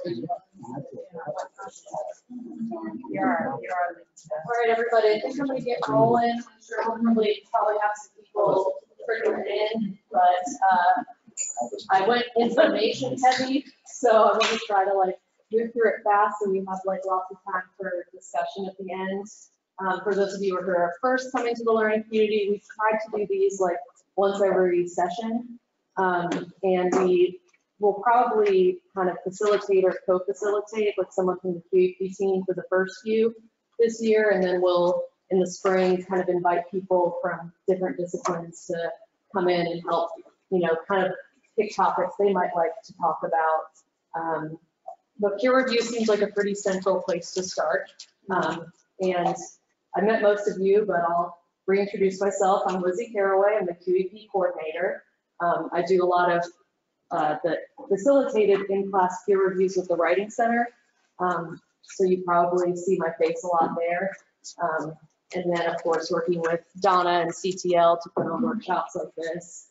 All right, everybody, I think I'm gonna get rolling. I'm sure we'll probably have some people trickling in, but I went information heavy, so I want to try to like move through it fast so we have like lots of time for discussion at the end. For those of you who are first coming to the learning community, we try to do these like once every session, and we will probably kind of facilitate or co-facilitate with someone from the QEP team for the first few this year, and then we'll in the spring kind of invite people from different disciplines to come in and help, you know, kind of pick topics they might like to talk about. But peer review seems like a pretty central place to start. And I met most of you, but I'll reintroduce myself. I'm Lizzy Carraway. I'm the QEP coordinator. I do a lot of the facilitated in-class peer reviews with the Writing Center. So you probably see my face a lot there. And then, of course, working with Donna and CTL to put on workshops like this.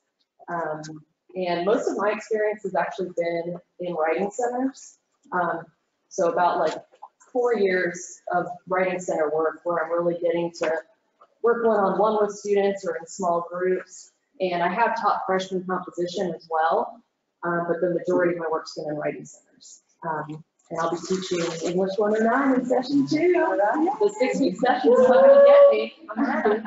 And most of my experience has actually been in writing centers. So about like 4 years of writing center work where I'm really getting to work one-on-one with students or in small groups. And I have taught freshman composition as well, but the majority of my work's been in writing centers. And I'll be teaching English 109 in session 2. The 6-week session's not gonna get me. I'm ready.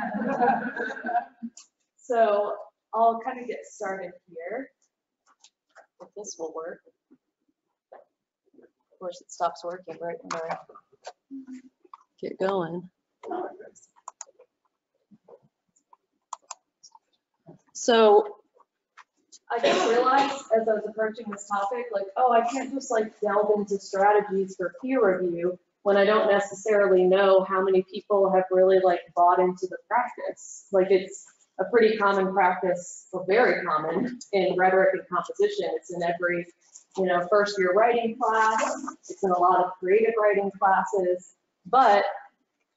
So I'll kind of get started here, if this will work. Of course, it stops working right when I get going. So I just realized as I was approaching this topic, like, oh, I can't just like delve into strategies for peer review when I don't necessarily know how many people have really like bought into the practice. Like it's a pretty common practice, or very common in rhetoric and composition. It's in every, you know, first year writing class. It's in a lot of creative writing classes, but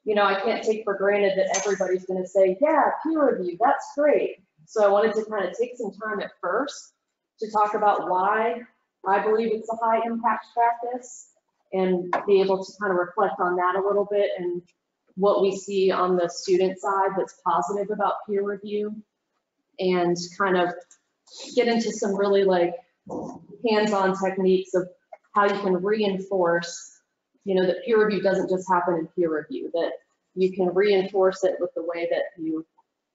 you know, I can't take for granted that everybody's going to say, yeah, peer review, that's great. So I wanted to kind of take some time at first to talk about why I believe it's a high impact practice and be able to kind of reflect on that a little bit and what we see on the student side that's positive about peer review, and kind of get into some really like hands-on techniques of how you can reinforce, you know, that peer review doesn't just happen in peer review, that you can reinforce it with the way that you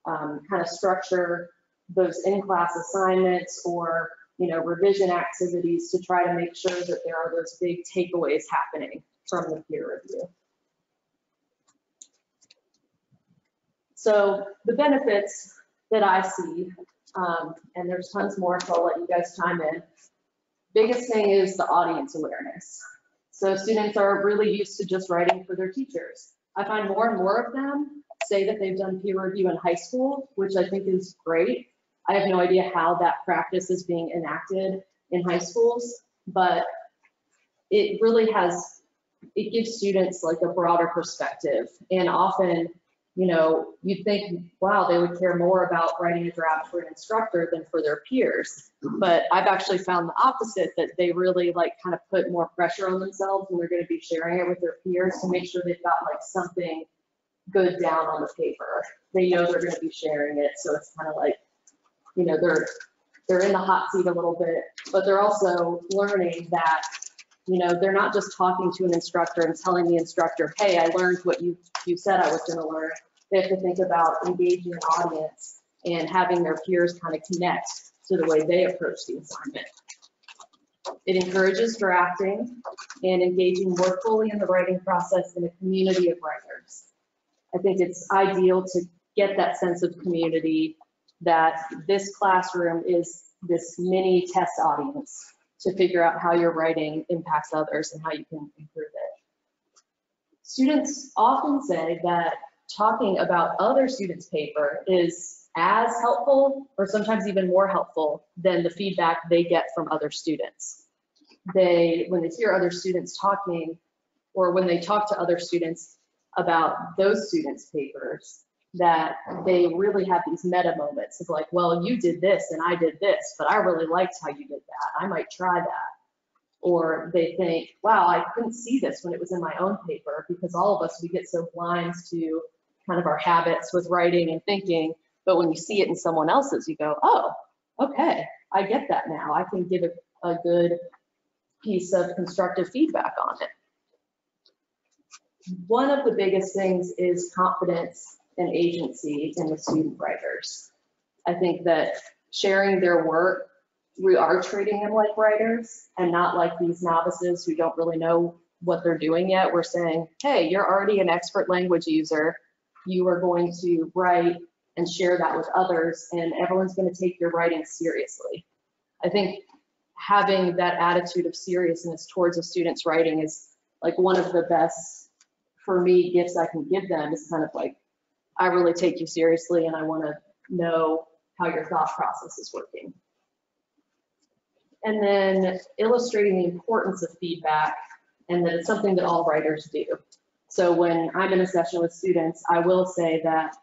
kind of structure those in-class assignments or, you know, revision activities to try to make sure that there are those big takeaways happening from the peer review. So the benefits that I see, and there's tons more, so I'll let you guys chime in. Biggest thing is the audience awareness. So students are really used to just writing for their teachers. I find more and more of them say that they've done peer review in high school, which I think is great. I have no idea how that practice is being enacted in high schools, but it really has, it gives students like a broader perspective. And often, you know, you'd think, wow, they would care more about writing a draft for an instructor than for their peers. But I've actually found the opposite, that they really like kind of put more pressure on themselves when they're going to be sharing it with their peers to make sure they've got like something good down on the paper. They know they're going to be sharing it, so it's kind of like, you know, they're in the hot seat a little bit, but they're also learning that, you know, they're not just talking to an instructor and telling the instructor, hey, I learned what you said I was going to learn. They have to think about engaging an audience and having their peers kind of connect to the way they approach the assignment. It encourages drafting and engaging more fully in the writing process in a community of writers. I think it's ideal to get that sense of community, that this classroom is this mini test audience to figure out how your writing impacts others and how you can improve it. Students often say that talking about other students' paper is as helpful or sometimes even more helpful than the feedback they get from other students. When they hear other students talking, or when they talk to other students about those students' papers, that they really have these meta moments of like, well, you did this and I did this, but I really liked how you did that. I might try that. or they think, wow, I couldn't see this when it was in my own paper, because all of us, we get so blind to kind of our habits with writing and thinking, but when you see it in someone else's, you go, oh, okay, I get that now. I can give a good piece of constructive feedback on it. One of the biggest things is confidence and agency in the student writers. I think that sharing their work, we are treating them like writers and not like these novices who don't really know what they're doing yet. We're saying, hey, you're already an expert language user. You are going to write and share that with others, and everyone's going to take your writing seriously. I think having that attitude of seriousness towards a student's writing is like one of the best, for me, gifts I can give them, is kind of like, I really take you seriously and I want to know how your thought process is working. And then illustrating the importance of feedback, and that it's something that all writers do. So when I'm in a session with students, I will say that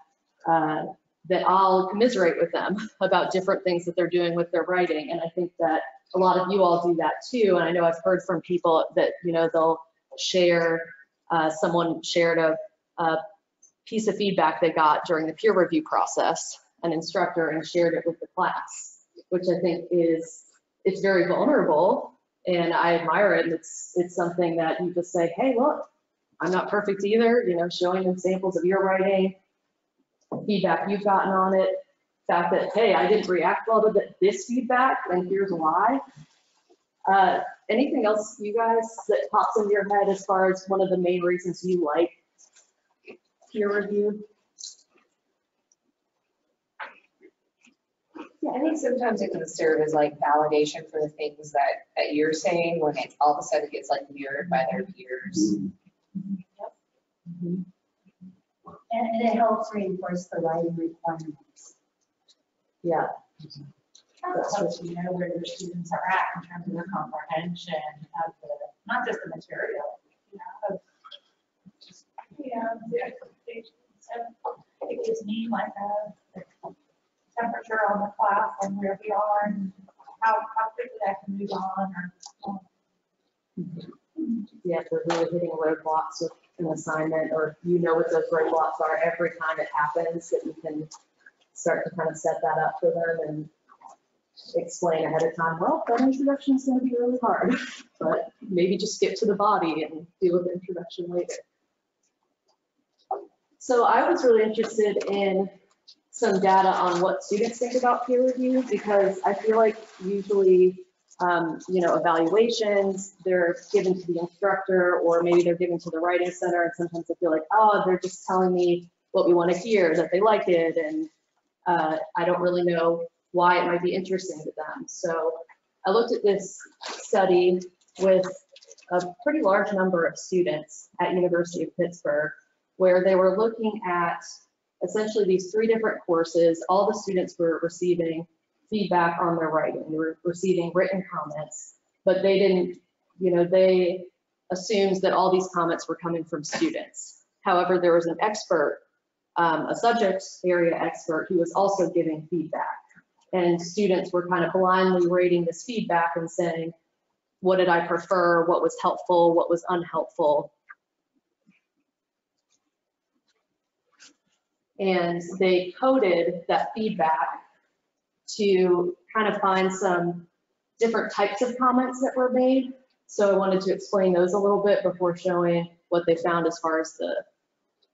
that I'll commiserate with them about different things that they're doing with their writing. And I think that a lot of you all do that too. And I know I've heard from people that, you know, they'll share, someone shared a piece of feedback they got during the peer review process, an instructor, and shared it with the class, which I think is, it's very vulnerable, and I admire it. And it's something that you just say, hey, look, I'm not perfect either, you know, showing them samples of your writing, feedback you've gotten on it, fact that, hey, I didn't react well to this feedback, and here's why. Anything else, you guys, that pops into your head as far as one of the main reasons you like peer review? Yeah, I think sometimes it can serve as like validation for the things that you're saying, when it all of a sudden gets like mirrored by their peers. Yep. Mm-hmm. And it helps reinforce the writing requirements. Yeah. So you know where your students are at in terms of their comprehension of the, not just the material, you know, of just, you know, the expectations. And it gives me like a temperature on the class and where we are and how quickly I can move on. Or, Yeah, if they're really hitting roadblocks with an assignment, or you know what those roadblocks are every time it happens, that you can start to kind of set that up for them and explain ahead of time, well, that introduction is going to be really hard, but maybe just skip to the body and deal with the introduction later. So I was really interested in some data on what students think about peer review, because I feel like usually, you know, evaluations, they're given to the instructor, or maybe they're given to the writing center, and sometimes I feel like, oh, they're just telling me what we want to hear, that they like it, and I don't really know why it might be interesting to them. So I looked at this study with a pretty large number of students at University of Pittsburgh, where they were looking at essentially these 3 different courses. All the students were receiving feedback on their writing. They were receiving written comments, but they didn't, you know, they assumed that all these comments were coming from students. However, there was an expert, a subject area expert, who was also giving feedback. And students were kind of blindly rating this feedback and saying, what did I prefer? What was helpful? What was unhelpful? And they coded that feedback to kind of find some different types of comments that were made. So I wanted to explain those a little bit before showing what they found as far as the,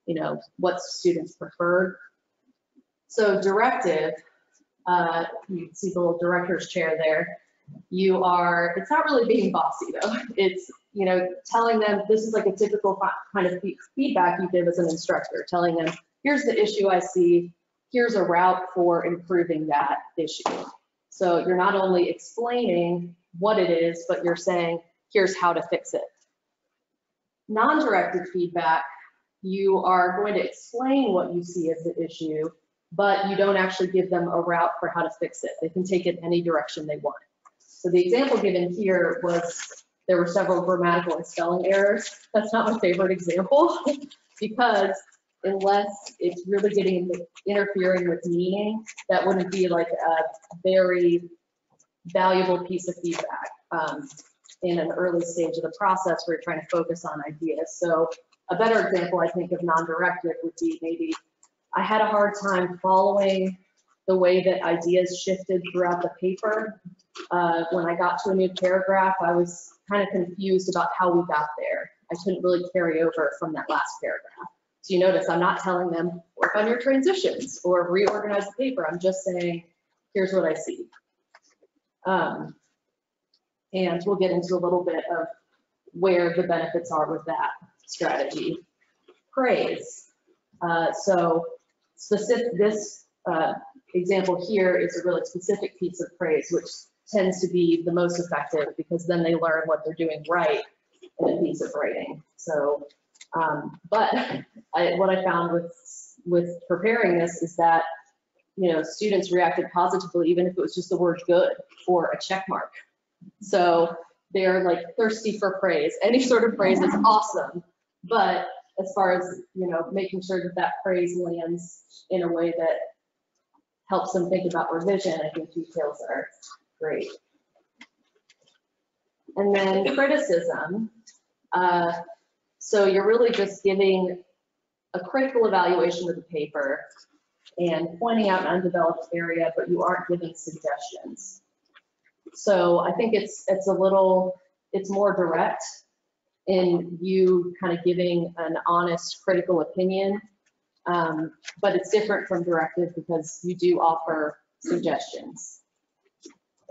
you know, what students preferred. So directive, you can see the little director's chair there. You are, it's not really being bossy though. It's, you know, telling them, this is like a typical kind of feedback you give as an instructor, telling them, here's the issue I see, here's a route for improving that issue. So you're not only explaining what it is, but you're saying, here's how to fix it. Non-directed feedback, you are going to explain what you see as the issue, but you don't actually give them a route for how to fix it. They can take it any direction they want. So the example given here was, there were several grammatical and spelling errors. That's not my favorite example because unless it's really interfering with meaning, that wouldn't be like a very valuable piece of feedback. in an early stage of the process where you're trying to focus on ideas. So a better example, I think, of non-directive would be maybe I had a hard time following the way that ideas shifted throughout the paper. When I got to a new paragraph, I was kind of confused about how we got there. I couldn't really carry over from that last paragraph. So you notice I'm not telling them work on your transitions or reorganize the paper. I'm just saying, here's what I see. And we'll get into a little bit of where the benefits are with that strategy. Praise. So specific, this example here is a really specific piece of praise, which tends to be the most effective because then they learn what they're doing right in a piece of writing. So, but what I found with preparing this is that, you know, students reacted positively, even if it was just the word good or a check mark. So they're like thirsty for praise. Any sort of praise is awesome. But as far as, you know, making sure that that praise lands in a way that helps them think about revision, I think details are great. And then criticism. So you're really just giving a critical evaluation of the paper and pointing out an undeveloped area, but you aren't giving suggestions. So I think it's more direct in you kind of giving an honest critical opinion, but it's different from directive because you do offer suggestions.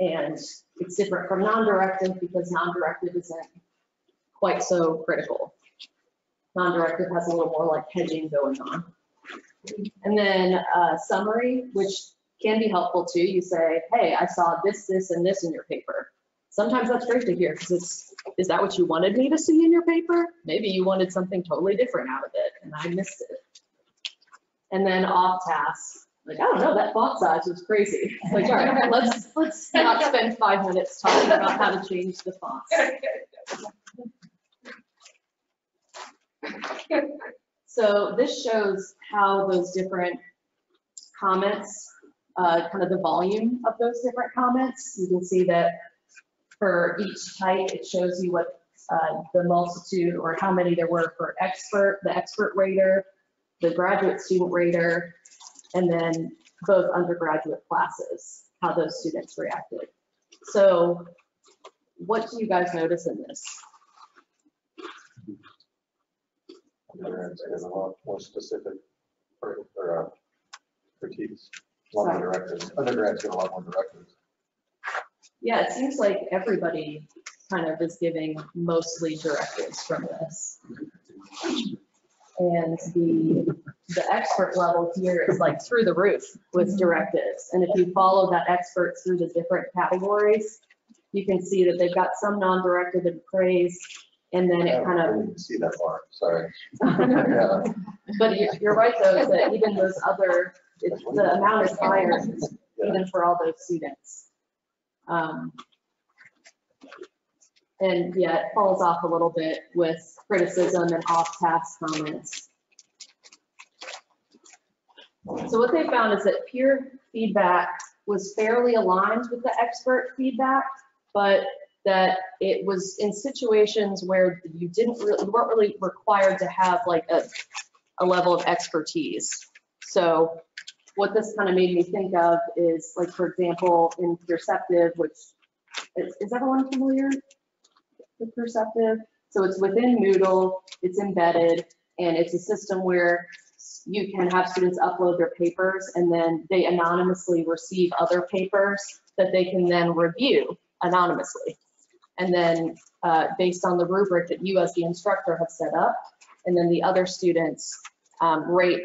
And it's different from non-directive because non-directive isn't quite so critical. Non-directive has a little more like hedging going on. And then summary, which can be helpful too. You say, hey, I saw this, this, and this in your paper. Sometimes that's great to hear because is that what you wanted me to see in your paper? Maybe you wanted something totally different out of it and I missed it. And then off task, like, I don't know, that font size was crazy. It's like, all right, let's not spend 5 minutes talking about how to change the fonts. So this shows how those different comments, kind of the volume of those different comments. You can see that for each type, it shows you what the multitude or how many there were for expert, the expert rater, the graduate student rater, and then both undergraduate classes, how those students reacted. So what do you guys notice in this? Undergrads get a lot more specific or critiques, a lot more directives. Undergrads get a lot more directives. Yeah, it seems like everybody kind of is giving mostly directives from this. And the expert level here is like through the roof with directives. And if you follow that expert through the different categories, you can see that they've got some non-directive and praise, and then it kind of. I didn't see that far, sorry. But you're right though, is that even those other, the amount is higher even for all those students. And yeah, it falls off a little bit with criticism and off-task comments. So what they found is that peer feedback was fairly aligned with the expert feedback, but that it was in situations where you weren't really required to have like a level of expertise. So what this kind of made me think of is, like, for example, in Perceptive, which is everyone familiar with Perceptive? So it's within Moodle, it's embedded, and it's a system where you can have students upload their papers and then they anonymously receive other papers that they can then review anonymously. And then based on the rubric that you as the instructor have set up, and then the other students rate,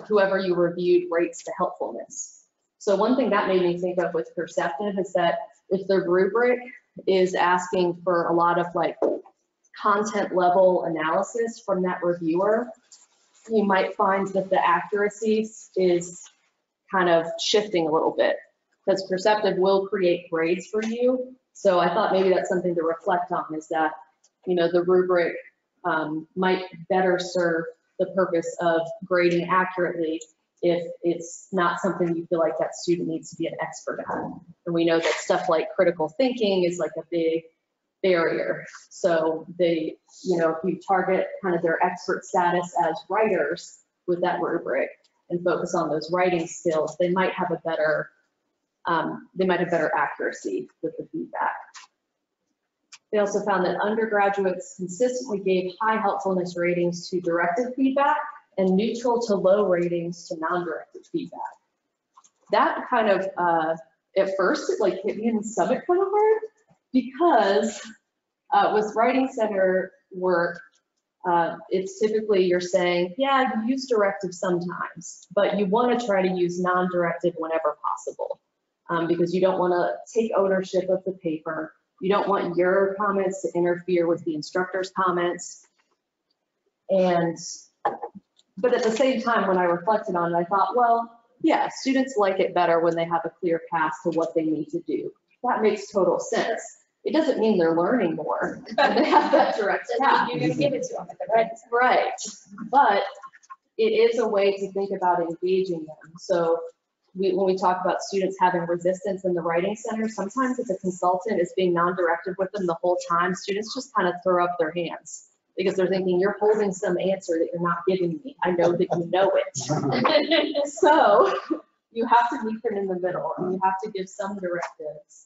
whoever you reviewed rates the helpfulness. So one thing that made me think of with Perceptive is that if the rubric is asking for a lot of like content level analysis from that reviewer, you might find that the accuracy is kind of shifting a little bit because Perceptive will create grades for you. So I thought maybe that's something to reflect on, is that, you know, the rubric might better serve the purpose of grading accurately if it's not something you feel like that student needs to be an expert at. And we know that stuff like critical thinking is like a big barrier. So they, if you target kind of their expert status as writers with that rubric and focus on those writing skills, they might have better accuracy with the feedback. They also found that undergraduates consistently gave high helpfulness ratings to directed feedback and neutral to low ratings to non-directed feedback. That kind of, at first, it hit me in the stomach kind of hard, because with writing center work, it's typically you're saying, yeah, you use directive sometimes, but you want to try to use non-directed whenever possible, because you don't want to take ownership of the paper. You don't want your comments to interfere with the instructor's comments. But at the same time, when I reflected on it, I thought, well, yeah, students like it better when they have a clear path to what they need to do. That makes total sense. It doesn't mean they're learning more when they have that direct path. You're gonna give it to them at the right time. Right, but it is a way to think about engaging them. So when we talk about students having resistance in the writing center, sometimes if a consultant is being non-directive with them the whole time, students just kind of throw up their hands because they're thinking, you're holding some answer that you're not giving me. I know that you know it. So you have to meet them in the middle, and you have to give some directives.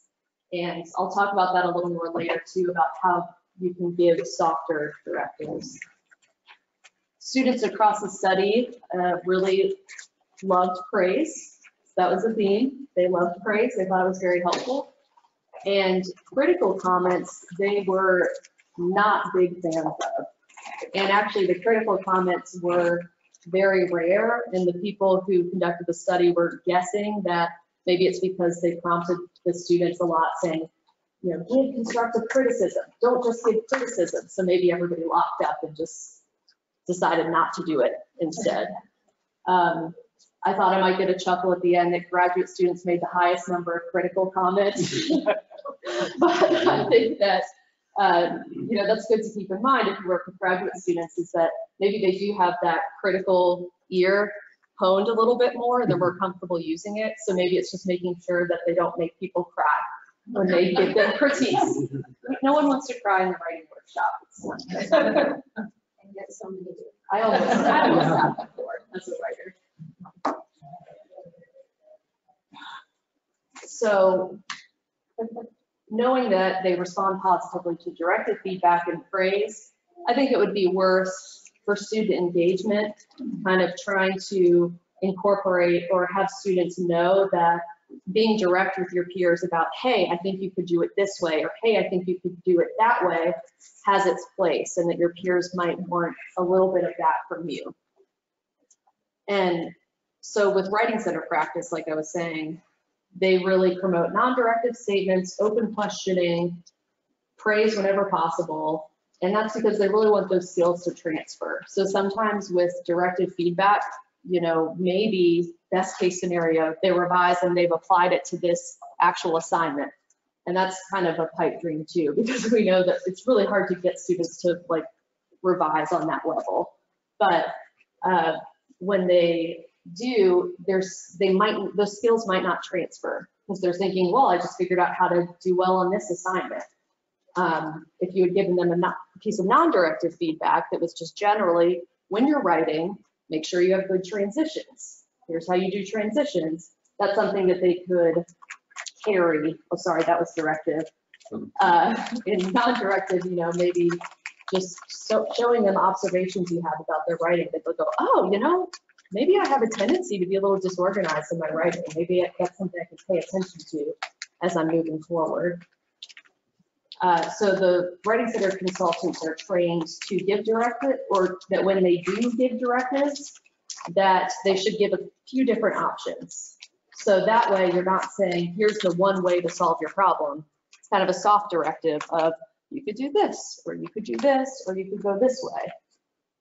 And I'll talk about that a little more later too, about how you can give softer directives. Students across the study really loved praise. That was a theme. They loved praise. They thought it was very helpful. And critical comments, they were not big fans of. And actually the critical comments were very rare, and the people who conducted the study were guessing that maybe it's because they prompted the students a lot saying, give constructive criticism. Don't just give criticism. So maybe everybody locked up and just decided not to do it instead. I thought I might get a chuckle at the end that graduate students made the highest number of critical comments. But I think that, that's good to keep in mind if you work with graduate students, is that maybe they do have that critical ear honed a little bit more, they're more comfortable using it. So maybe it's just making sure that they don't make people cry when they give them critiques. No one wants to cry in the writing workshop. And yet somebody do. I almost have before as a writer. So knowing that they respond positively to directed feedback and praise, I think it would be worse for student engagement, kind of trying to incorporate or have students know that being direct with your peers about, hey, I think you could do it this way, or hey, I think you could do it that way, has its place, and that your peers might want a little bit of that from you. And so with writing center practice, like I was saying, they really promote non-directive statements, open questioning, praise whenever possible. And that's because they really want those skills to transfer. So sometimes with directed feedback, maybe best case scenario, they revise and they've applied it to this actual assignment. And that's kind of a pipe dream too, because we know that it's really hard to get students to revise on that level. But when they do, those skills might not transfer because they're thinking, well, I just figured out how to do well on this assignment. If you had given them a piece of non-directive feedback that was just generally, when you're writing, make sure you have good transitions. Here's how you do transitions. That's something that they could carry. Oh, sorry, that was directive. In non-directive, maybe just showing them observations you have about their writing, that they'll go, oh, maybe I have a tendency to be a little disorganized in my writing. Maybe that's something I can pay attention to as I'm moving forward. So the writing center consultants are trained to give directive, or that when they do give directives, that they should give a few different options. So that way you're not saying, here's the one way to solve your problem. It's kind of a soft directive of, you could do this, or you could do this, or you could go this way.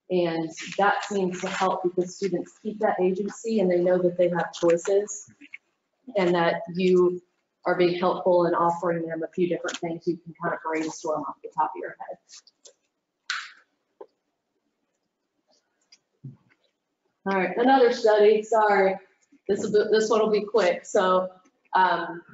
And that seems to help because students keep that agency and they know that they have choices, and that you are being helpful in offering them a few different things you can kind of brainstorm off the top of your head. All right, another study, sorry. This one will be quick. So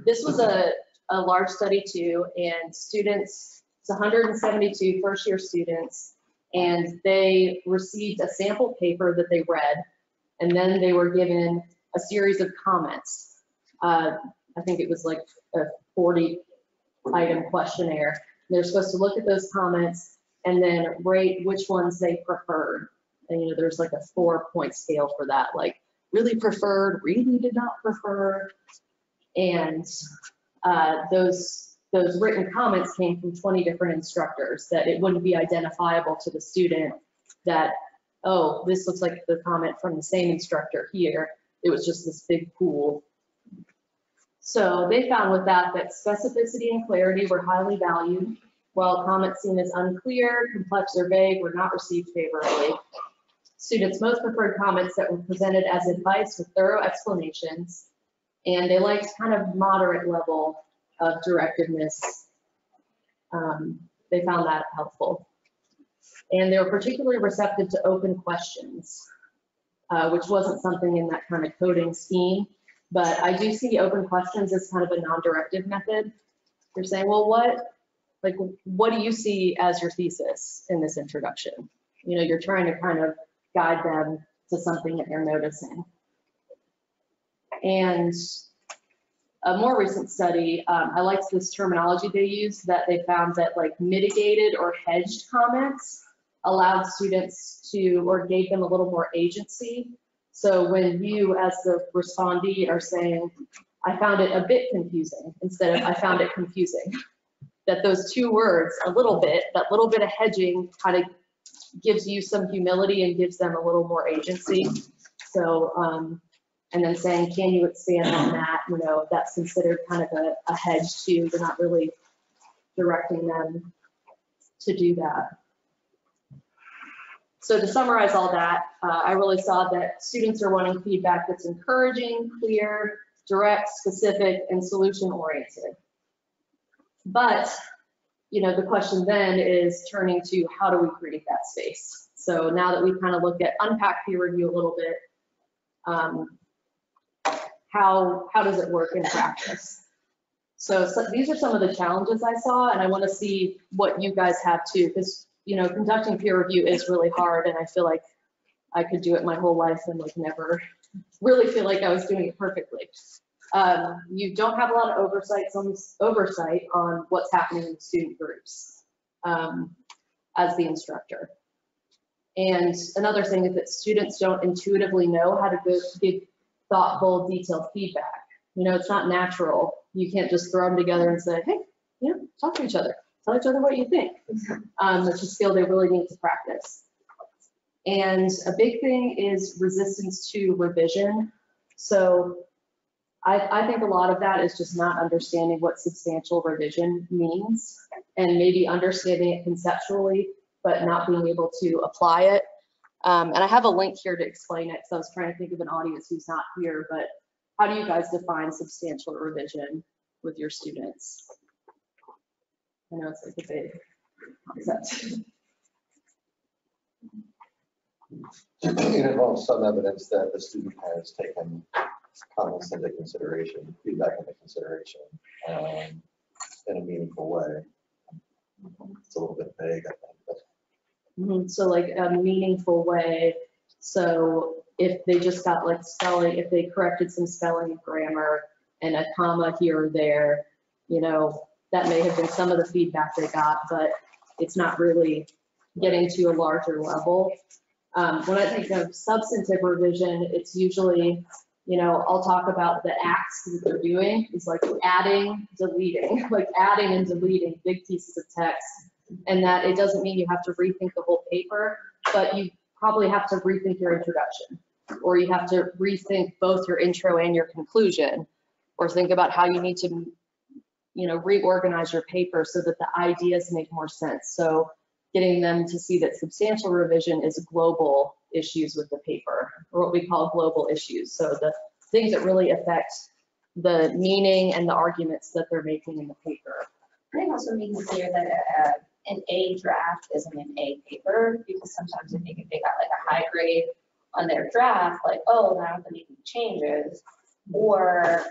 this was a large study too, and students It's 172 first-year students, and they received a sample paper that they read, and then they were given a series of comments. I think it was like a 40-item questionnaire. They're supposed to look at those comments and then rate which ones they preferred. And, you know, there's like a 4-point scale for that, like really preferred, really did not prefer. And those written comments came from 20 different instructors, that it wouldn't be identifiable to the student that, oh, this looks like the comment from the same instructor here. It was just this big pool. So they found with that specificity and clarity were highly valued, while comments seen as unclear, complex, or vague were not received favorably. Students most preferred comments that were presented as advice with thorough explanations, and they liked kind of moderate level of directiveness. They found that helpful. And they were particularly receptive to open questions, which wasn't something in that kind of coding scheme, but I do see open questions as kind of a non-directive method. You're saying, well, what do you see as your thesis in this introduction? You know, you're trying to kind of guide them to something that you're noticing. And a more recent study, I liked this terminology they used, that they found that like mitigated or hedged comments allowed students to, or gave them a little more agency. So when you as the respondee are saying, I found it a bit confusing, instead of I found it confusing, that those two words, a little bit, that little bit of hedging kind of gives you some humility and gives them a little more agency. So, and then saying, can you expand on that? You know, that's considered kind of a hedge too. You're not really directing them to do that. So to summarize all that, I really saw that students are wanting feedback that's encouraging, clear, direct, specific, and solution-oriented. But, you know, the question then is turning to how do we create that space? So now that we've kind of looked at unpack peer review a little bit, how does it work in practice? So these are some of the challenges I saw, and I want to see what you guys have too, because, you know, conducting peer review is really hard, and I feel like I could do it my whole life and like never really feel like I was doing it perfectly. You don't have a lot of oversight on what's happening in student groups as the instructor. And another thing is that students don't intuitively know how to give thoughtful, detailed feedback. You know, it's not natural. You can't just throw them together and say, hey, you know, talk to each other. Tell each other what you think. It's a skill they really need to practice. And a big thing is resistance to revision. So I think a lot of that is just not understanding what substantial revision means, and maybe understanding it conceptually, but not being able to apply it. And I have a link here to explain it, because I was trying to think of an audience who's not here, but how do you guys define substantial revision with your students? I know it's like a big concept. It involves some evidence that the student has taken comments into consideration, feedback into consideration in a meaningful way. It's a little bit vague, I think. But. So like a meaningful way. So if they just got like spelling, if they corrected some spelling and grammar and a comma here or there, you know, that may have been some of the feedback they got, but it's not really getting to a larger level. When I think of substantive revision, it's usually, you know, I'll talk about the acts that they're doing. It's like adding, deleting, like adding and deleting big pieces of text. And that it doesn't mean you have to rethink the whole paper, but you probably have to rethink your introduction, or you have to rethink both your intro and your conclusion, or think about how you need to, you know, reorganize your paper so that the ideas make more sense. So getting them to see that substantial revision is global issues with the paper, or what we call global issues. So the things that really affect the meaning and the arguments that they're making in the paper. I think also making clear that an A draft isn't an A paper, because sometimes I think if they got like a high grade on their draft, like, oh, now I have to make changes, or,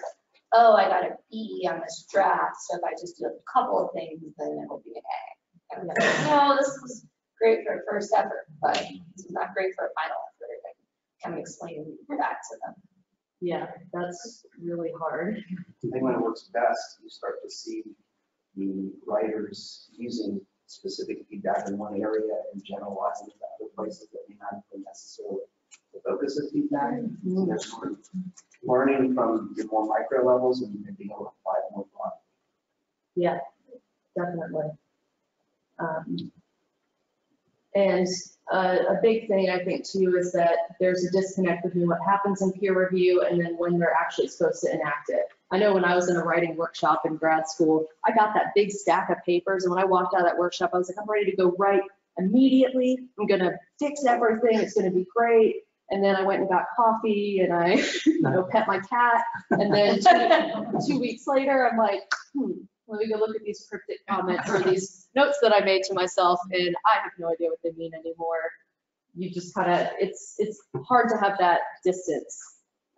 oh, I got a B on this draft, so if I just do a couple of things, then it will be an A. And they're like, no, this was great for a first effort, but this is not great for a final effort. And kind of explain that to them. Yeah, that's really hard. I think when it works best, you start to see the writers using specific feedback in one area and generalizing it to other places that may not be necessarily the focus of feedback. So they're sort of learning from the more micro levels and being able to apply it more broadly. Yeah, definitely. And a big thing I think too is that there's a disconnect between what happens in peer review and then when they're actually supposed to enact it. I know when I was in a writing workshop in grad school, I got that big stack of papers, and when I walked out of that workshop, I was like, I'm ready to go write immediately. I'm gonna fix everything. It's gonna be great. And then I went and got coffee and I, pet my cat. And then 2 weeks later, I'm like, let me go look at these cryptic comments or these notes that I made to myself, and I have no idea what they mean anymore. You just kind of, it's hard to have that distance.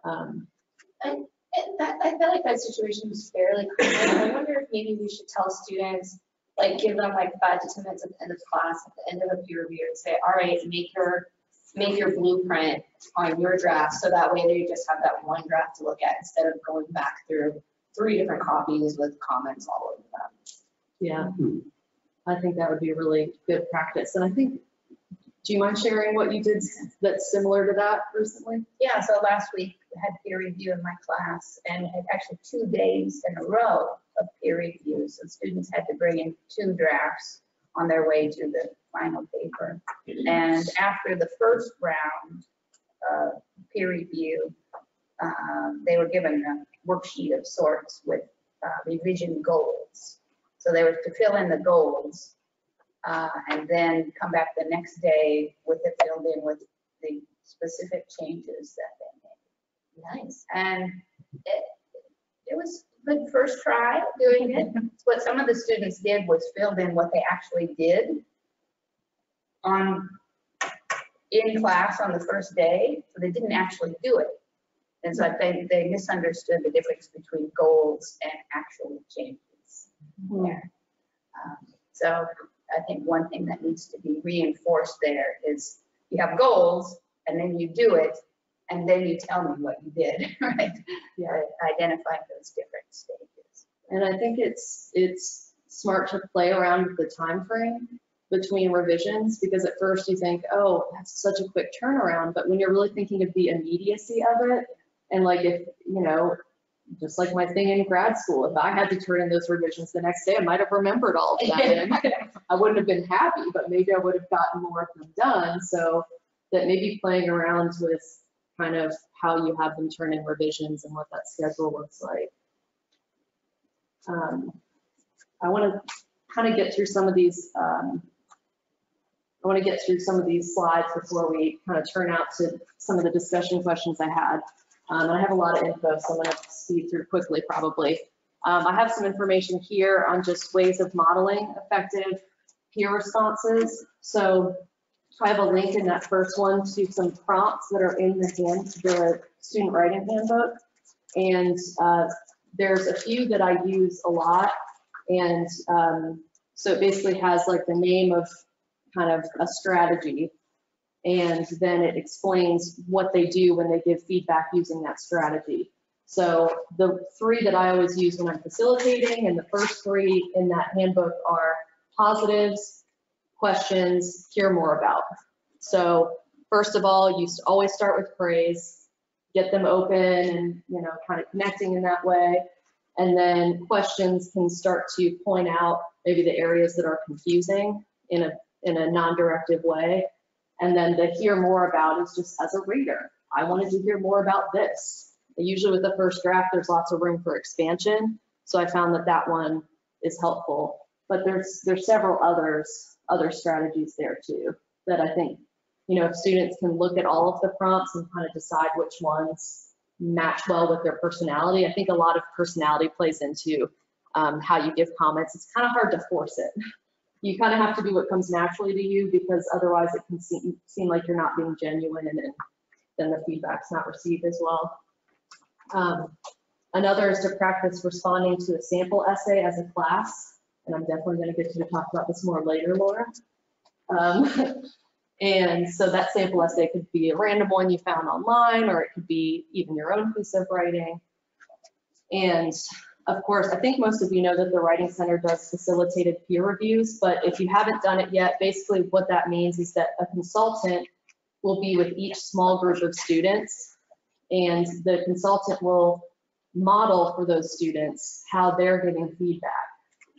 I feel like that situation is fairly common. I wonder if maybe we should tell students, like give them like 5 to 10 minutes at the end of class, at the end of a peer review, and say, all right, make your blueprint on your draft, so that way they just have that one draft to look at instead of going back through 3 different copies with comments all over them. Yeah, I think that would be a really good practice. And I think, do you mind sharing what you did that's similar to that recently? Yeah, so last week I had peer review in my class, and had actually 2 days in a row of peer review. So students had to bring in 2 drafts on their way to the final paper. And after the first round of peer review, they were given a worksheet of sorts with revision goals. So they were to fill in the goals and then come back the next day with it filled in with the specific changes that they made. Nice. And it was a good first try doing it. What some of the students did was filled in what they actually did in class on the first day, so they didn't actually do it. And so I think they misunderstood the difference between goals and actual changes there. So I think one thing that needs to be reinforced there is you have goals and then you do it and then you tell me what you did, right? Yeah. Identifying those different stages. And I think it's smart to play around with the time frame between revisions, because at first you think, oh, that's such a quick turnaround, but when you're really thinking of the immediacy of it, and like if, just like my thing in grad school, if I had to turn in those revisions the next day, I might have remembered all of them. I wouldn't have been happy, but maybe I would have gotten more of them done. So that maybe playing around with kind of how you have them turn in revisions and what that schedule looks like. I want to kind of get through some of these. I want to get through some of these slides before we kind of turn out to some of the discussion questions I had. And I have a lot of info, so I'm going to speed through quickly probably. I have some information here on just ways of modeling effective peer responses. So I have a link in that first one to some prompts that are in the student writing handbook. And there's a few that I use a lot. And so it basically has like the name of kind of a strategy, and then it explains what they do when they give feedback using that strategy. So the 3 that I always use when I'm facilitating, and the first 3 in that handbook are positives, questions, hear more about. So first of all, you always start with praise, get them open and kind of connecting in that way. And then questions can start to point out maybe the areas that are confusing in a non-directive way. And then the hear more about is just as a reader. I wanted to hear more about this. Usually with the first draft, there's lots of room for expansion. So I found that one is helpful. But there's several other strategies there too that I think, if students can look at all of the prompts and kind of decide which ones match well with their personality. I think a lot of personality plays into how you give comments. It's kind of hard to force it. You kind of have to do what comes naturally to you, because otherwise it can seem like you're not being genuine, and then the feedback's not received as well. Another is to practice responding to a sample essay as a class. and I'm definitely going to get you to talk about this more later, Laura. And so that sample essay could be a random one you found online, or it could be even your own piece of writing. And of course, I think most of you know that the Writing Center does facilitated peer reviews, but if you haven't done it yet, basically what that means is that a consultant will be with each small group of students, and the consultant will model for those students how they're giving feedback.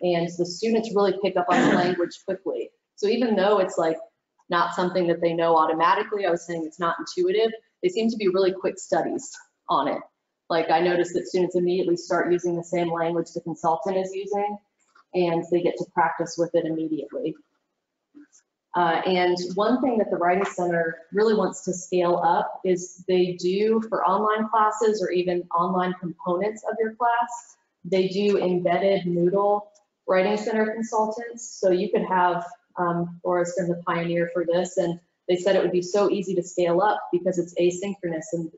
And the students really pick up on the language quickly. So even though it's like not something that they know automatically, I was saying it's not intuitive, they seem to be really quick studies on it. Like I noticed that students immediately start using the same language the consultant is using, and they get to practice with it immediately. And one thing that the Writing Center really wants to scale up is they do for online classes or even online components of your class, they do embedded Moodle Writing Center consultants. So you could have, Laura's been the pioneer for this, and they said it would be so easy to scale up because it's asynchronous, and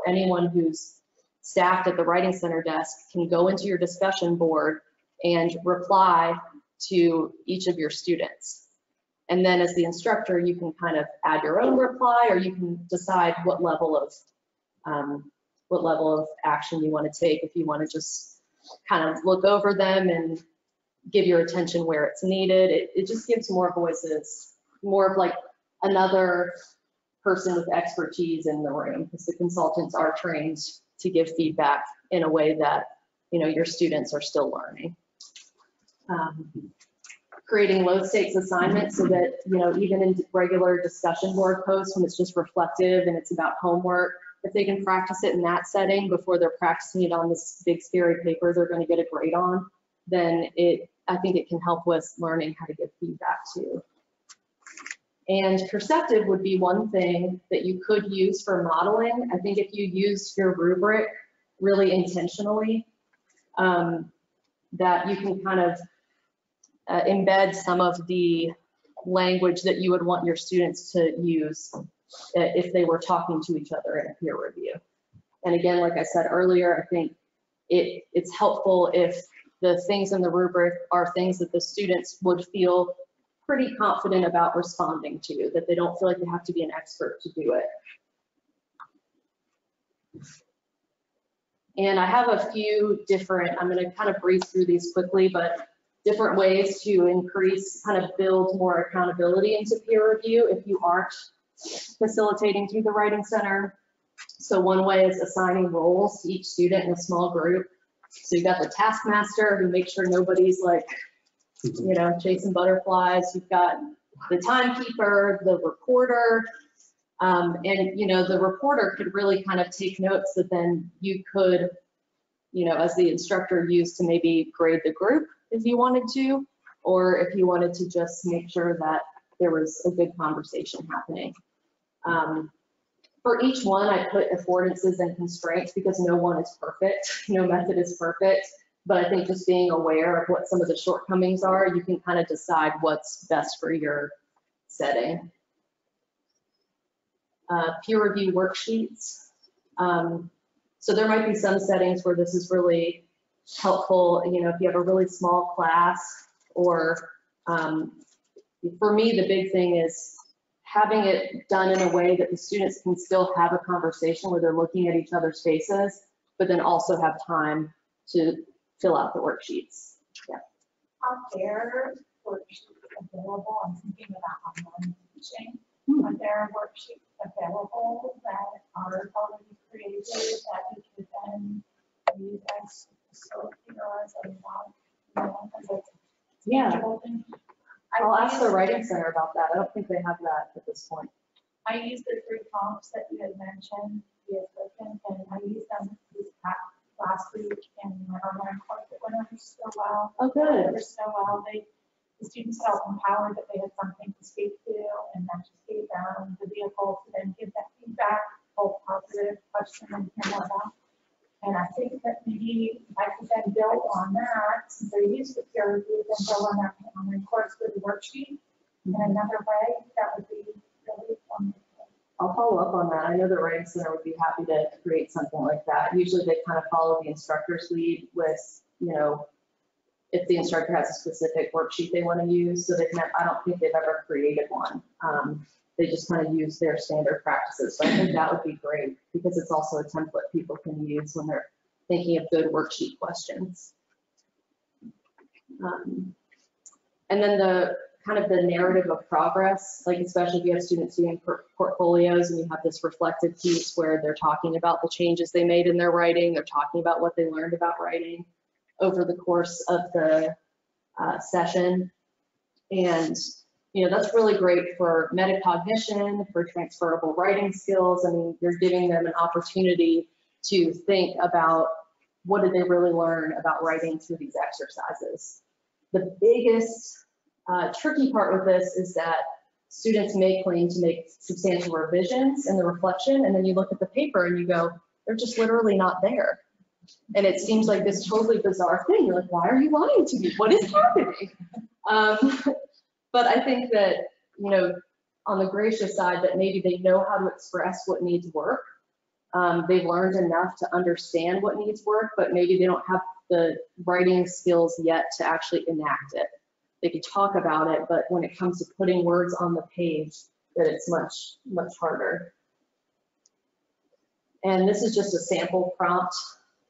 anyone who's staffed at the Writing Center desk can go into your discussion board and reply to each of your students. And then as the instructor, you can kind of add your own reply, or you can decide what level of action you want to take. If you want to just kind of look over them and give your attention where it's needed, it just gives more voices, more of like another person with expertise in the room, because the consultants are trained to give feedback in a way that your students are still learning. Creating low stakes assignments so that even in regular discussion board posts, when it's just reflective and it's about homework, if they can practice it in that setting before they're practicing it on this big scary paper they're going to get a grade on, then I think it can help with learning how to give feedback too. And perceptive would be one thing that you could use for modeling. I think if you use your rubric really intentionally, that you can kind of embed some of the language that you would want your students to use if they were talking to each other in a peer review. And again, like I said earlier, I think it's helpful if the things in the rubric are things that the students would feel pretty confident about responding to, that they don't feel like they have to be an expert to do it. And I have a few different, I'm going to kind of breeze through these quickly, but different ways to increase, kind of build more accountability into peer review if you aren't facilitating through the Writing Center. So one way is assigning roles to each student in a small group. So you got the taskmaster who makes sure nobody's like, chasing butterflies. You've got the timekeeper, the reporter, and the reporter could really kind of take notes that then you could, as the instructor, use to maybe grade the group if you wanted to, or if you wanted to just make sure that there was a good conversation happening. For each one, I put affordances and constraints because no one is perfect, no method is perfect. But I think just being aware of what some of the shortcomings are, you can kind of decide what's best for your setting. Peer review worksheets. So there might be some settings where this is really helpful, if you have a really small class, or for me, the big thing is having it done in a way that the students can still have a conversation where they're looking at each other's faces, but then also have time to fill out the worksheets. Yeah. Are there worksheets available? I'm thinking about online teaching. Are there worksheets available that are already created that you could then use as facilitator or as a Yeah. thing? I'll ask the Writing Center about that. I don't think they have that at this point. I used the 3 prompts that you had mentioned via spoken, and I used them last week in my online course. It went over so well. Oh, good. Over so well. The students felt empowered that they had something to speak to, and that just gave them the vehicle to then give that feedback, both positive, question, and whatnot. And I think that maybe I could then build on that, since they're used to peer review, then build on that online course with a worksheet in another way. That would be really wonderful. I'll follow up on that. I know the Writing Center would be happy to create something like that. Usually they kind of follow the instructor's lead with, if the instructor has a specific worksheet they want to use, so they can have, I don't think they've ever created one. They just kind of use their standard practices. So I think that would be great because it's also a template people can use when they're thinking of good worksheet questions. And then the kind of the narrative of progress, like especially if you have students doing portfolios and you have this reflective piece where they're talking about the changes they made in their writing, they're talking about what they learned about writing over the course of the session. And, you know, that's really great for metacognition, for transferable writing skills. I mean, you're giving them an opportunity to think about what did they really learn about writing through these exercises. The biggest tricky part with this is that students may claim to make substantial revisions in the reflection, and then you look at the paper and you go, they're just literally not there. And it seems like this totally bizarre thing. You're like, why are you lying to me? What is happening? But I think that, you know, on the gracious side, that maybe they know how to express what needs work. They've learned enough to understand what needs work, but maybe they don't have the writing skills yet to actually enact it. They can talk about it, but when it comes to putting words on the page, that it's much, much harder. And this is just a sample prompt.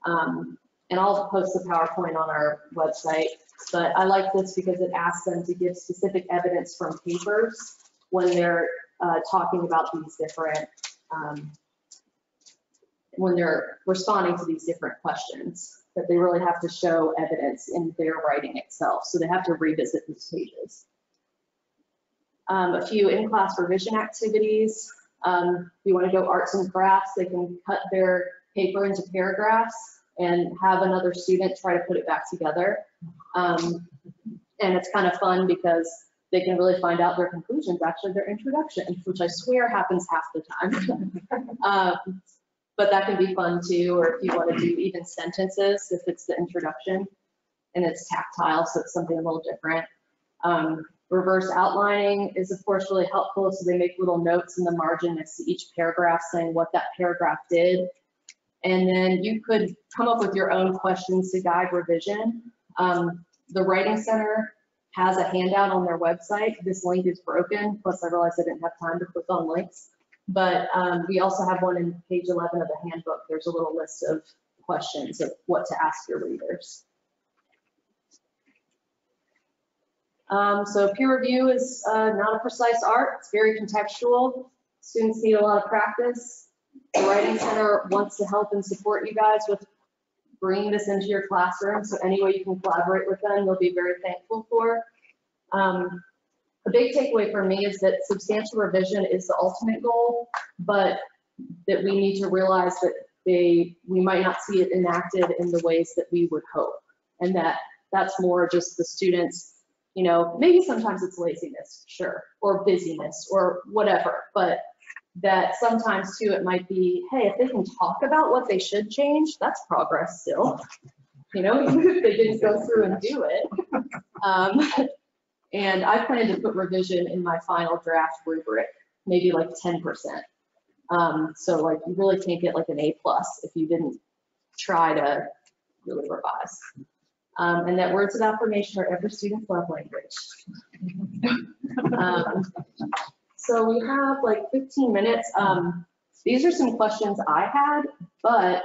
And I'll post the PowerPoint on our website, but I like this because it asks them to give specific evidence from papers when they're talking about these different, when they're responding to these different questions, that they really have to show evidence in their writing itself. So they have to revisit these pages. A few in-class revision activities. If you want to go arts and crafts, they can cut their paper into paragraphs and have another student try to put it back together. And it's kind of fun because they can really find out their conclusions, actually their introduction, which I swear happens half the time. But that can be fun too, or if you want to do even sentences, if it's the introduction and it's tactile, so it's something a little different. Reverse outlining is of course really helpful, so they make little notes in the margin next to each paragraph saying what that paragraph did. And then you could come up with your own questions to guide revision. The Writing Center has a handout on their website. This link is broken, plus I realized I didn't have time to click on links. But we also have one in page 11 of the handbook. There's a little list of questions of what to ask your readers. So peer review is not a precise art. It's very contextual. Students need a lot of practice. The Writing Center wants to help and support you guys with bringing this into your classroom. So any way you can collaborate with them, they'll be very thankful for. A big takeaway for me is that substantial revision is the ultimate goal, but that we need to realize that we might not see it enacted in the ways that we would hope. And that's more just the students, you know, maybe sometimes it's laziness, sure, or busyness or whatever, but that sometimes too it might be, hey, if they can talk about what they should change, that's progress still. You know, even if they didn't go through and do it. And I plan to put revision in my final draft rubric, maybe like 10%. So like you really can't get like an A+ if you didn't try to really revise. And that words of affirmation are every student's love language. So we have like 15 minutes. These are some questions I had, but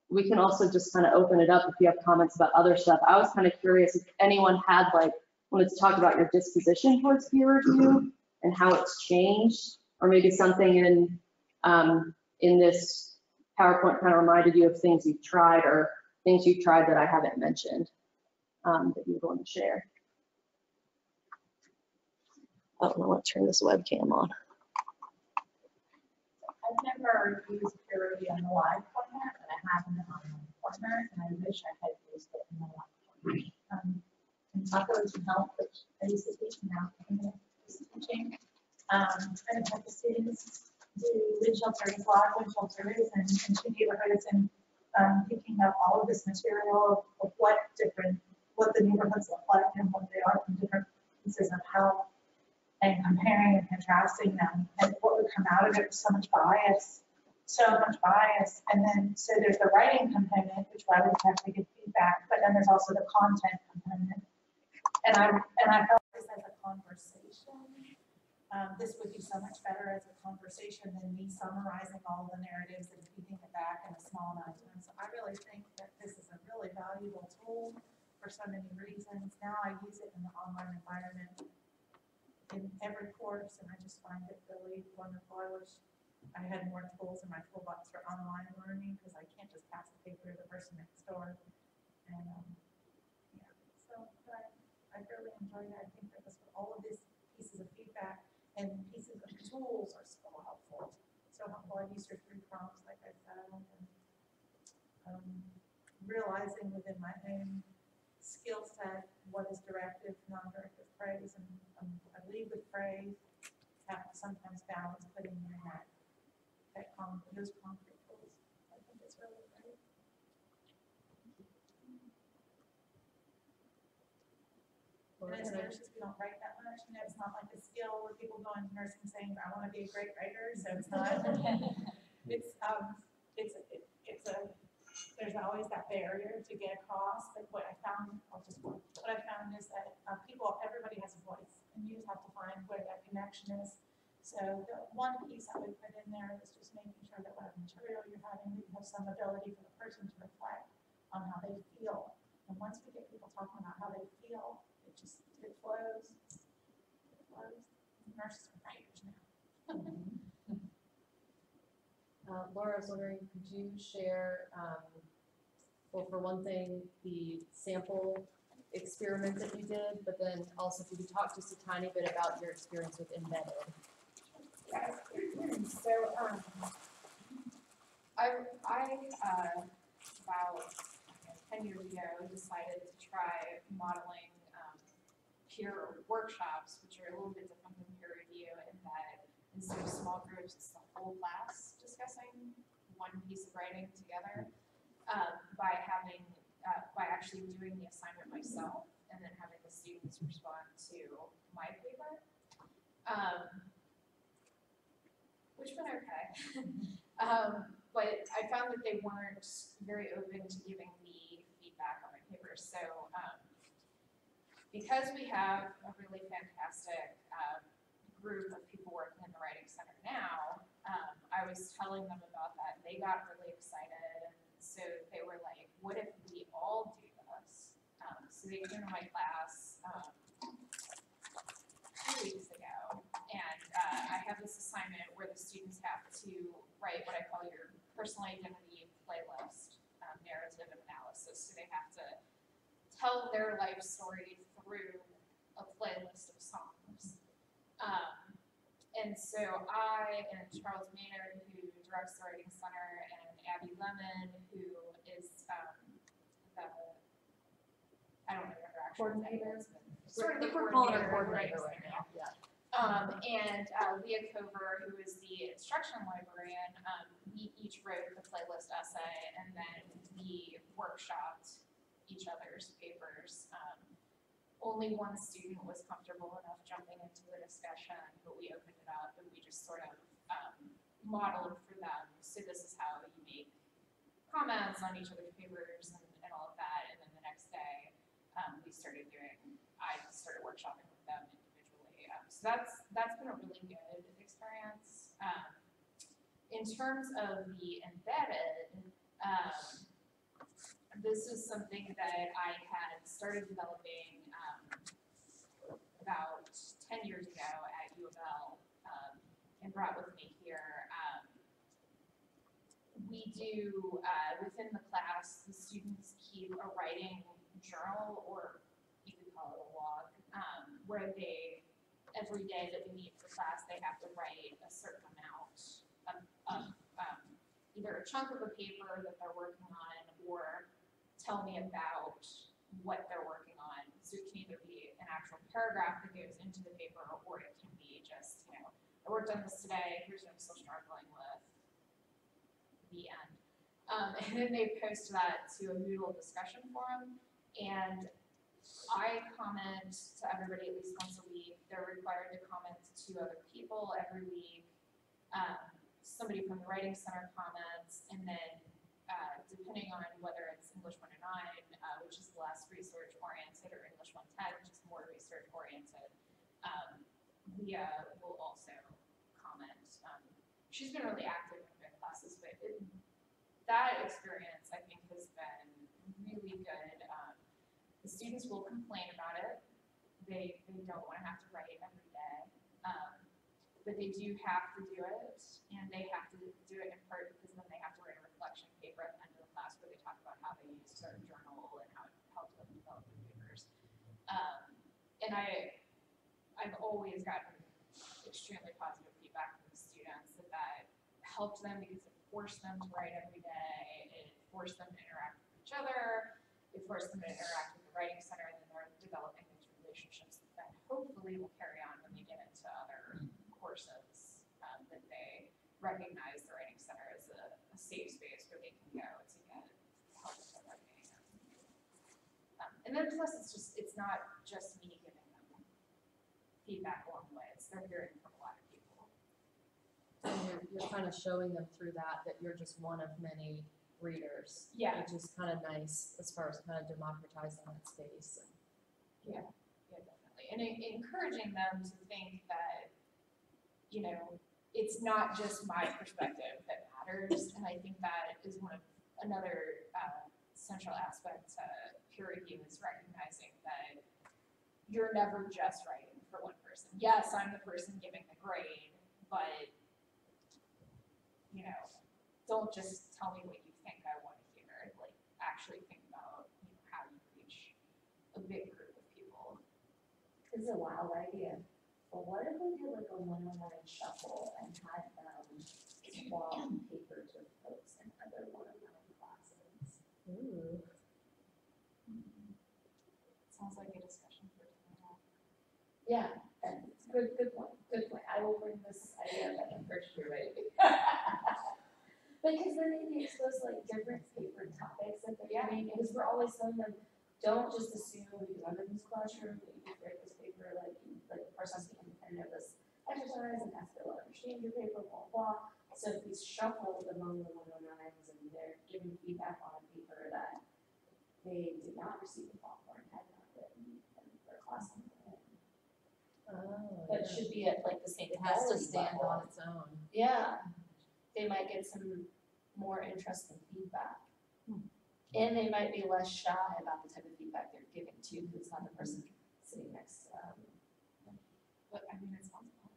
we can also just kind of open it up if you have comments about other stuff. I was kind of curious if anyone had like, wanted to talk about your disposition towards peer review and how it's changed, or maybe something in this PowerPoint kind of reminded you of things you've tried or things you've tried that I haven't mentioned that you're going to share. Oh, I want to turn this webcam on. I've never used peer review in the live format, but I have in the online format, and I wish I had used it in the live format. And Taco to help, which I used to teach now, I'm teaching. Trying to have the students do wind shelters, live wind shelters, and two neighborhoods, and picking up all of this material of what the neighborhoods look like and what they are from different pieces of health, and comparing and contrasting them, and what would come out of it was so much bias. And then, so there's the writing component, which I would have to give feedback feedback, but then there's also the content component. And I felt this as a conversation. This would be so much better as a conversation than me summarizing all the narratives and feeding it back in a small amount of time. So I really think that this is a really valuable tool for so many reasons. Now I use it in the online environment in every course, and I just find it really wonderful. I wish I had more tools in my toolbox for online learning, because I can't just pass the paper to the person next door. And yeah, so I really enjoyed it. I think that all of these pieces of feedback and pieces of tools are so helpful. So helpful. I've used your 3 prompts, like I said, and realizing within my own skill set what is directive, non-directive praise, and I lead with praise. Have to sometimes balance putting in those concrete tools. I think it's really great. And as nurses, we don't write that much. You know, it's not like a skill where people go into nursing saying, I want to be a great writer. So it's not. There's always that barrier to get across. But what I found is that everybody has a voice, and you just have to find where that connection is. So the one piece I would put in there is just making sure that whatever material you're having, you have some ability for the person to reflect on how they feel. And once we get people talking about how they feel, it flows. It flows. Nurses are writers now. Laura, I was wondering, could you share, well, for one thing, the sample experiment that you did, but then also if you could talk just a tiny bit about your experience with embedded. So, about 10 years ago, decided to try modeling peer workshops, which are a little bit different than peer review in that instead of small groups, it's the whole class discussing one piece of writing together by actually doing the assignment myself and then having the students respond to my paper. Which went okay. But I found that they weren't very open to giving me feedback on my paper. So because we have a really fantastic group of people working in the Writing Center now, I was telling them about that. They got really excited. And so they were like, what if we all do this? So they came to my class 2 weeks ago, and I have this assignment where the students have to write what I call your personal identity playlist narrative and analysis. So they have to tell their life story through a playlist of songs. And so I and Charles Maynard, who directs the Writing Center, and Abby Lemon, who is I don't know what her actual name is, but sort of the coordinator right now. Yeah. And Leah Cover, who is the instruction librarian, we each wrote the playlist essay, and then we workshopped each other's papers. Only one student was comfortable enough jumping into the discussion, but we opened it up and we just sort of modeled for them. So this is how you make comments on each other's papers and all of that. And then the next day, I started workshopping with them individually. So that's been a really good experience. In terms of the embedded, this is something that I had started developing about 10 years ago at U of L and brought with me here. We do, within the class, the students keep a writing journal, or you could call it a log, where they, every day that we meet for class, they have to write a certain amount of either a chunk of a paper that they're working on, or tell me about what they're working on. So it can either be an actual paragraph that goes into the paper, or it can be just, I worked on this today, here's what I'm still struggling with, the end. And then they post that to a Moodle discussion forum, and I comment to everybody at least once a week. They're required to comment to other people every week. Somebody from the Writing Center comments, and then depending on whether it's English 109, which is less research oriented, or English 110, which is more research oriented, Leah will also comment. She's been really active in my classes, but that experience I think has been really good. The students will complain about it. They don't want to have to write every day, but they do have to do it, and they have to do it in part because then they have to write a reflection paper at the end of the class where they talk about how they used their journal and how it helped them develop their papers. And I've always gotten extremely positive feedback from the students that helped them because it forced them to write every day, it forced them to interact with each other, it forced them to interact with the writing center, and then they're developing these relationships that hopefully will carry on when they get into other courses, that they recognize the writing center as a safe space where they can go to get help with their writing. And then plus it's not just me giving them feedback along the way, they're hearing from a lot of people. And you're kind of showing them through that you're just one of many readers. Yeah. Which is kind of nice as far as kind of democratizing that space. Yeah, definitely. And encouraging them to think that, you know, it's not just my perspective that matters. And I think that is another central aspect to peer review is recognizing that you're never just writing for one person. Yes, I'm the person giving the grade, but, you know, don't just tell me what you think I want to hear. Like, actually think about, you know, how you reach a big group of people. This is a wild idea. But what if we did like a 109 shuffle and had them swap papers with folks in other 109 classes? Ooh. Sounds like a discussion for tomorrow. Yeah, that's good point. I will bring this idea up at the first year, right? Because then they expose like different paper topics that they're reading, because we're always telling them, don't just assume because I'm in this classroom that you can write this paper, like the person has to be independent of this exercise and has to understand your paper, blah, blah. So if we shuffle among the 109s and they're giving feedback on a paper that they did not receive a thought for and had not written in their class. Oh, But it should be at like the same it has to quality stand level. on its own. Yeah, they might get some more interesting feedback. And they might be less shy about the type of feedback they're giving to, because it's not the person sitting next to them. But I mean, it sounds fun.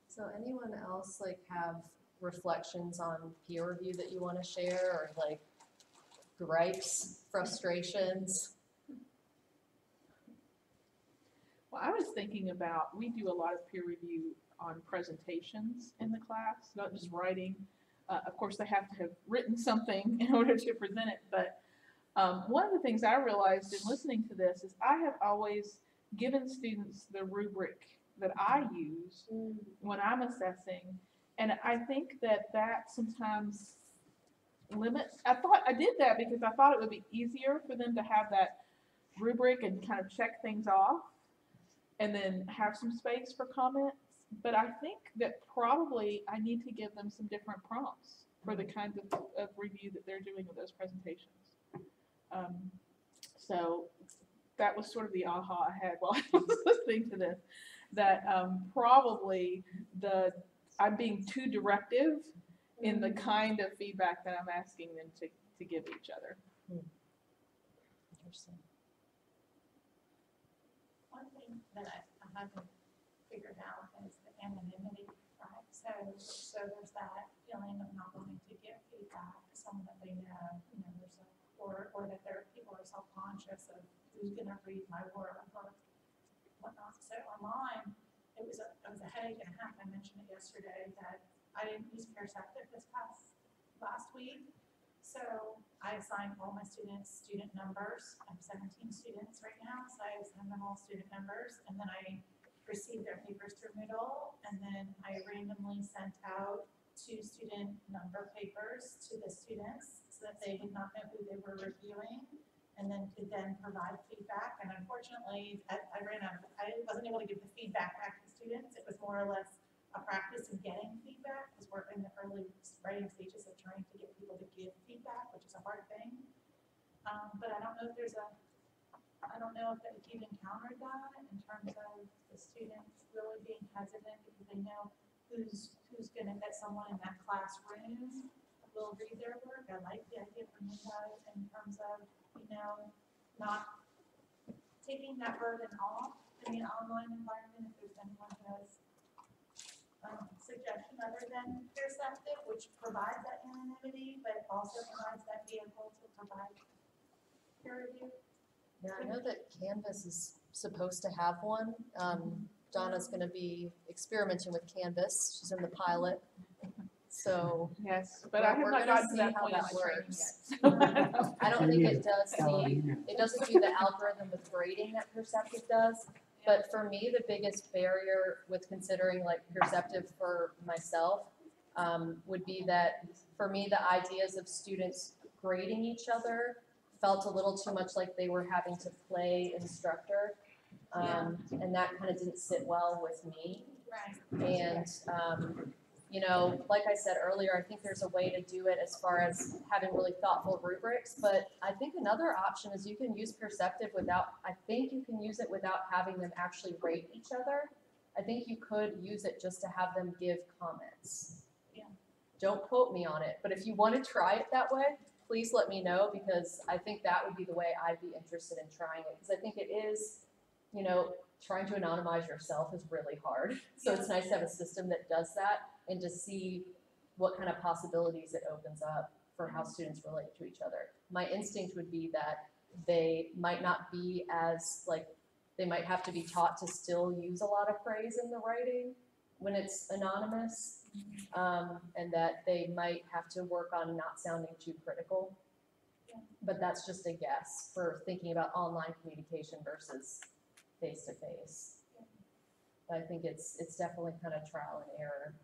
So anyone else like have reflections on peer review that you want to share, or like gripes, frustrations? Well, I was thinking about, we do a lot of peer review on presentations in the class, not just writing. Of course, they have to have written something in order to present it, but one of the things I realized in listening to this is I have always given students the rubric that I use when I'm assessing, and I think that sometimes limits. I did that because I thought it would be easier for them to have that rubric and kind of check things off and then have some space for comments. But I think that probably I need to give them some different prompts for the kinds of review that they're doing with those presentations. So that was sort of the aha I had while I was listening to this, that probably I'm being too directive in the kind of feedback that I'm asking them to give each other. Interesting. One thing that I haven't figured out is the anonymity, right? So there's that feeling of not wanting to give feedback to someone that they know, or that people are self-conscious of who's gonna read my work or whatnot. So online, it was a headache and a half. I mentioned it yesterday that I didn't use Perceptive this last week. So I assigned all my students student numbers. I have 17 students right now, so I assigned them all student numbers, and then I received their papers through Moodle, and then I randomly sent out 2 student number papers to the students so that they did not know who they were reviewing, and then could then provide feedback. And unfortunately, I wasn't able to give the feedback back to students. It was more or less, a practice in getting feedback, because we're in the early writing stages of trying to get people to give feedback, which is a hard thing. But I don't know if you've encountered that in terms of the students really being hesitant because they know who's gonna, that someone in that classroom will read their work. I like the idea from you guys in terms of, not taking that burden off in the online environment. If there's anyone who has suggestion other than Perceptive, which provides that anonymity, but also provides that vehicle to provide peer review. Yeah, I know that Canvas is supposed to have one. Donna's gonna be experimenting with Canvas. She's in the pilot. So Yes, but I have we're not gonna gotten to see that how point in that my training works. yet. So I don't- I don't think it doesn't do the algorithm with grading that Perceptive does. But for me, the biggest barrier with considering like Perceptive for myself would be that for me, the ideas of students grading each other felt a little too much like they were having to play instructor. And that kind of didn't sit well with me. Right. And, like I said earlier, I think there's a way to do it as far as having really thoughtful rubrics. But I think another option is you can use Perceptive without having them actually rate each other. I think you could use it just to have them give comments. Yeah. Don't quote me on it, but if you want to try it that way, please let me know, because I think that would be the way I'd be interested in trying it. Because I think it is, trying to anonymize yourself is really hard. So it's nice to have a system that does that and to see what kind of possibilities it opens up for how students relate to each other. My instinct would be that they might not be as, they might have to be taught to still use a lot of praise in the writing when it's anonymous, and that they might have to work on not sounding too critical. But that's just a guess for thinking about online communication versus face-to-face. But I think it's definitely kind of trial and error.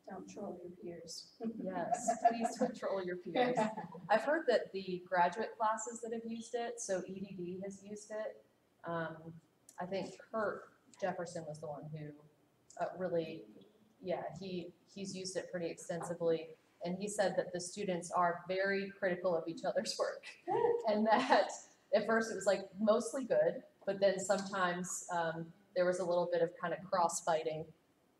Don't troll your peers. Yes, please control your peers. I've heard that the graduate classes that have used it, so EDD has used it. I think Kurt Jefferson was the one who really, he's used it pretty extensively. And he said that the students are very critical of each other's work. And that at first it was like mostly good, but then sometimes there was a little bit of kind of cross-fighting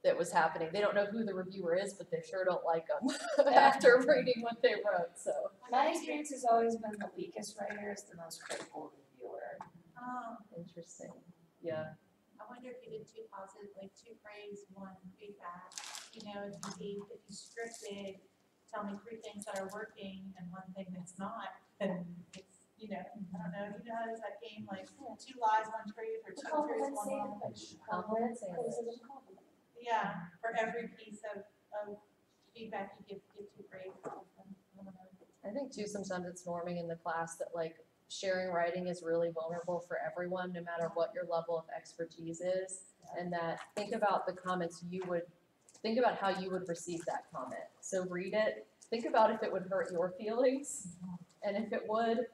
that was happening. They don't know who the reviewer is, but they sure don't like them after reading what they wrote, so. My experience has always been the weakest writer is the most critical reviewer. Interesting, yeah. I wonder if you did two positive, like two praise, one feedback. If you scripted, tell me 3 things that are working and 1 thing that's not, then it's, I don't know, how does that game, like 2 lies, 1 truth, or 2 truths, 1 lie? Compliment sandwich. Yeah, for every piece of feedback you give 2 praise. I think too, sometimes it's norming in the class that sharing writing is really vulnerable for everyone, no matter what your level of expertise is. And that think about the comments think about how you would receive that comment. So read it, think about if it would hurt your feelings, and if it would,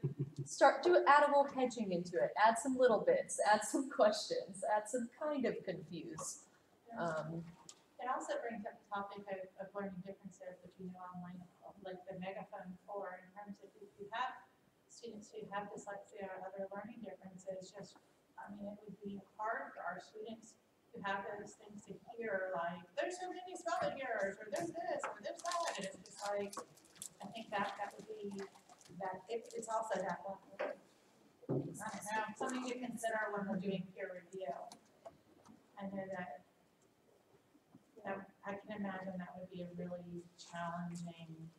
add a little hedging into it, add some little bits, add some questions, add some kind of confuse. It also brings up the topic of learning differences, which online, like the megaphone for, in terms of if you have students who have dyslexia or other learning differences, it would be hard for our students to have those things to hear, like, there's so many spelling errors, or there's this, or there's that, and it's just like, I think that would be, it's also that one. I don't know, something to consider when we're doing peer review. I know that, I can imagine that would be a really challenging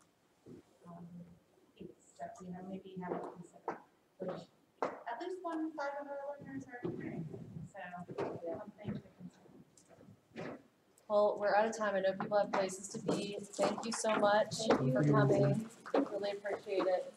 piece that, maybe have to consider, which at least 1 in 5 of our learners are experiencing, so something to consider. Well, we're out of time. I know people have places to be. Thank you so much for coming. Really appreciate it.